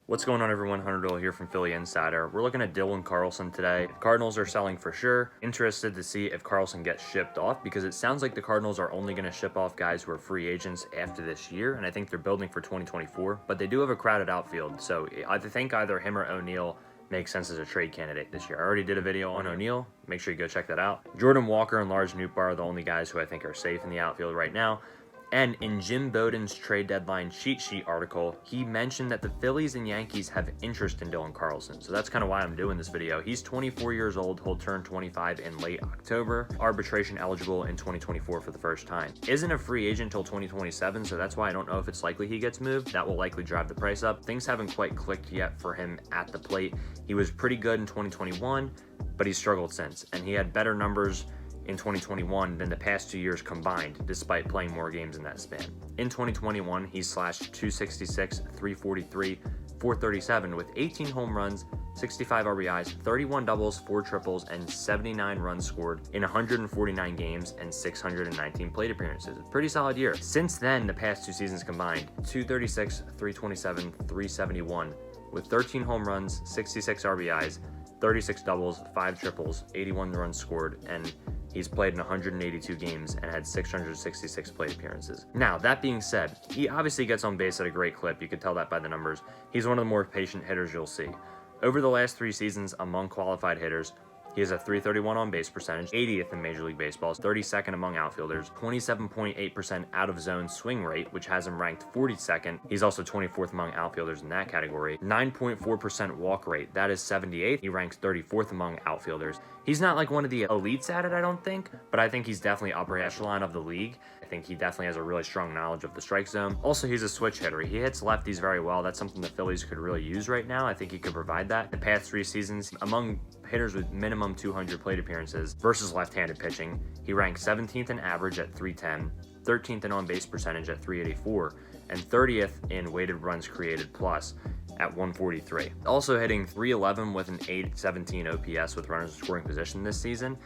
What's going on, everyone? Hunter Doyle here from Philly Insider. We're looking at Dylan Carlson today. Cardinals are selling for sure. Interested to see if Carlson gets shipped off because it sounds like the Cardinals are only going to ship off guys who are free agents after this year, and I think they're building for 2024. But they do have a crowded outfield, so I think either him or O'Neill makes sense as a trade candidate this year. I already did a video on O'Neill. Make sure you go check that out. Jordan Walker and Lars Nootbaar are the only guys who I think are safe in the outfield right now. And in Jim Bowden's trade deadline cheat sheet article, he mentioned that the Phillies and Yankees have interest in Dylan Carlson. So that's kind of why I'm doing this video. He's 24 years old. He'll turn 25 in late October. Arbitration eligible in 2024 for the first time. Isn't a free agent until 2027, so that's why I don't know if it's likely he gets moved. That will likely drive the price up. Things haven't quite clicked yet for him at the plate. He was pretty good in 2021, but he's struggled since. And he had better numbers in 2021 than the past 2 years combined, despite playing more games in that span. In 2021, he slashed .266, .343, .437 with 18 home runs, 65 RBIs, 31 doubles, 4 triples, and 79 runs scored in 149 games and 619 plate appearances. Pretty solid year. Since then, the past 2 seasons combined, .236, .327, .371 with 13 home runs, 66 RBIs, 36 doubles, 5 triples, 81 runs scored, and he's played in 182 games and had 666 plate appearances. Now, that being said, he obviously gets on base at a great clip. You could tell that by the numbers. He's one of the more patient hitters you'll see. Over the last 3 seasons among qualified hitters, he has a .331 on base percentage, 80th in Major League Baseball, 32nd among outfielders, 27.8% out of zone swing rate, which has him ranked 42nd. He's also 24th among outfielders in that category. 9.4% walk rate, that is 78th. He ranks 34th among outfielders. He's not like one of the elites at it, I don't think, but I think he's definitely upper echelon of the league. I think he definitely has a really strong knowledge of the strike zone. Also, he's a switch hitter. He hits lefties very well. That's something the Phillies could really use right now. I think he could provide that. The past 3 seasons, among hitters with minimum 200 plate appearances versus left-handed pitching, he ranked 17th in average at .310, 13th in on-base percentage at .384, and 30th in weighted runs created plus at 143. Also hitting .311 with an .817 OPS with runners in scoring position this season.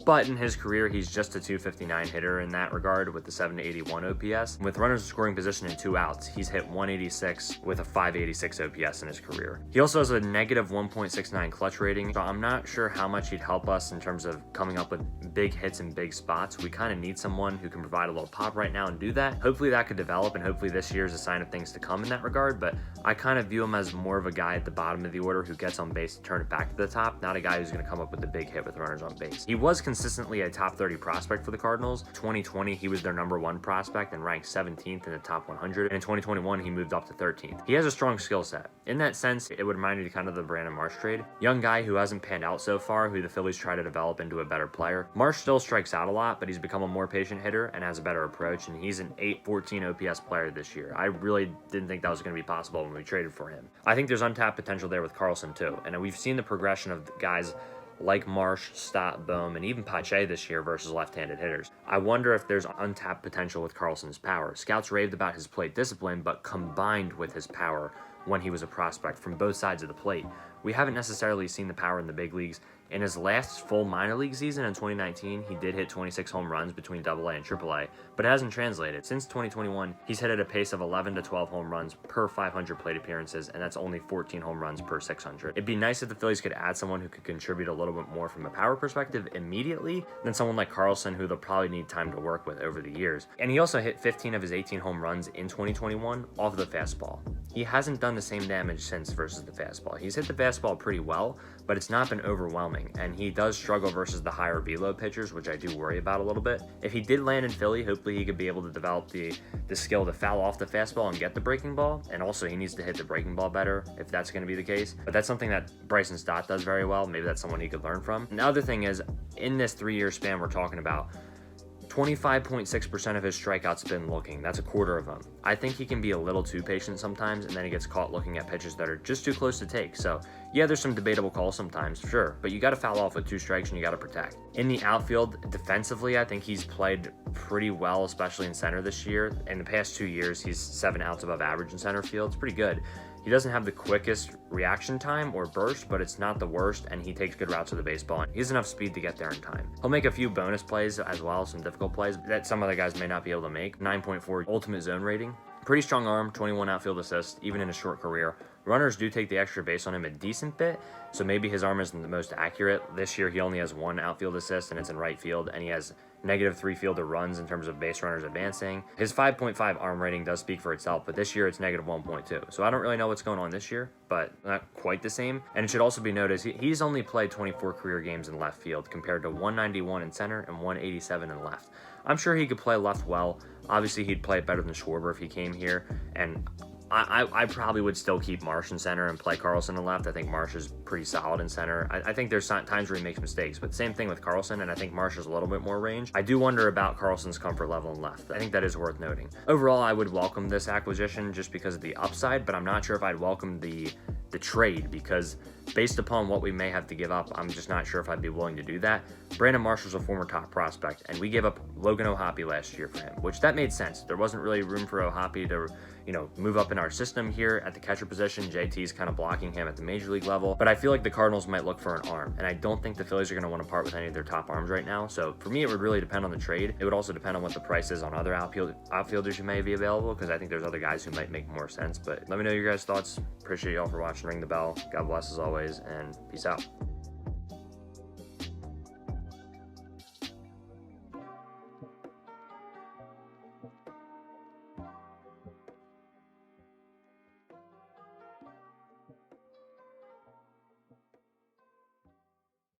But in his career, he's just a .259 hitter in that regard with the .781 OPS. With runners in scoring position and 2 outs, he's hit .186 with a .586 OPS in his career. He also has a negative .169 clutch rating, so I'm not sure how much he'd help us in terms of coming up with big hits in big spots. We kind of need someone who can provide a little pop right now and do that. Hopefully that could develop, and hopefully this year is a sign of things to come in that regard, but I kind of view him as more of a guy at the bottom of the order who gets on base to turn it back to the top, not a guy who's going to come up with a big hit with runners on base. He was consistently a top 30 prospect for the Cardinals. 2020, he was their #1 prospect and ranked 17th in the top 100. And in 2021, he moved up to 13th. He has a strong skill set. In that sense, it would remind me kind of the Brandon Marsh trade. Young guy who hasn't panned out so far, who the Phillies try to develop into a better player. Marsh still strikes out a lot, but he's become a more patient hitter and has a better approach, and he's an .814 OPS player this year. I really didn't think that was going to be possible when we traded for him. I think there's untapped potential there with Carlson too, and we've seen the progression of guys like Marsh, Stott, Bohm, and even Pache this year versus left-handed hitters. I wonder if there's untapped potential with Carlson's power. Scouts raved about his plate discipline, but combined with his power when he was a prospect from both sides of the plate. We haven't necessarily seen the power in the big leagues. In his last full minor league season in 2019, he did hit 26 home runs between AA and AAA, but it hasn't translated. Since 2021, he's hit at a pace of 11 to 12 home runs per 500 plate appearances, and that's only 14 home runs per 600. It'd be nice if the Phillies could add someone who could contribute a little bit more from a power perspective immediately than someone like Carlson, who they'll probably need time to work with over the years. And he also hit 15 of his 18 home runs in 2021 off the fastball. He hasn't done the same damage since versus the fastball. He's hit the fastball pretty well, but it's not been overwhelming, and he does struggle versus the higher velo pitchers, which I do worry about a little bit. If he did land in Philly, hopefully he could be able to develop the skill to foul off the fastball and get the breaking ball, and also he needs to hit the breaking ball better if that's going to be the case. But that's something that Bryson Stott does very well. Maybe that's someone he could learn from. And the other thing is, in this 3-year span we're talking about, 25.6% of his strikeouts been looking. That's a quarter of them. I think he can be a little too patient sometimes, and then he gets caught looking at pitches that are just too close to take. So yeah, there's some debatable calls sometimes, sure, but you got to foul off with 2 strikes and you got to protect. In the outfield, defensively, I think he's played pretty well, especially in center this year. In the past 2 years, he's 7 outs above average in center field. It's pretty good. He doesn't have the quickest reaction time or burst, but it's not the worst, and he takes good routes to the baseball. He has enough speed to get there in time. He'll make a few bonus plays as well, some difficult plays that some other guys may not be able to make. 9.4 ultimate zone rating. Pretty strong arm, 21 outfield assists, even in a short career. Runners do take the extra base on him a decent bit, so maybe his arm isn't the most accurate. This year, he only has 1 outfield assist, and it's in right field, and he has -3 fielder runs in terms of base runners advancing. His 5.5 arm rating does speak for itself, but this year it's -1.2. So I don't really know what's going on this year, but not quite the same. And it should also be noted, he's only played 24 career games in left field compared to 191 in center and 187 in left. I'm sure he could play left well. Obviously, he'd play it better than Schwarber if he came here, and I probably would still keep Marsh in center and play Carlson in left. I think Marsh is pretty solid in center. I think there's times where he makes mistakes, but same thing with Carlson, and I think Marsh is a little bit more range. I do wonder about Carlson's comfort level in left. I think that is worth noting. Overall, I would welcome this acquisition just because of the upside, but I'm not sure if I'd welcome the trade, because based upon what we may have to give up, I'm just not sure if I'd be willing to do that. Brandon Marshall's a former top prospect, and we gave up Logan O'Hoppe last year for him, which that made sense. There wasn't really room for O'Hoppe to, move up in our system here at the catcher position. JT's kind of blocking him at the major league level, but I feel like the Cardinals might look for an arm, and I don't think the Phillies are going to want to part with any of their top arms right now. So for me, it would really depend on the trade. It would also depend on what the price is on other outfielders who may be available, because I think there's other guys who might make more sense. But let me know your guys' thoughts. Appreciate y'all for watching. Ring the bell. God bless as always, and peace out.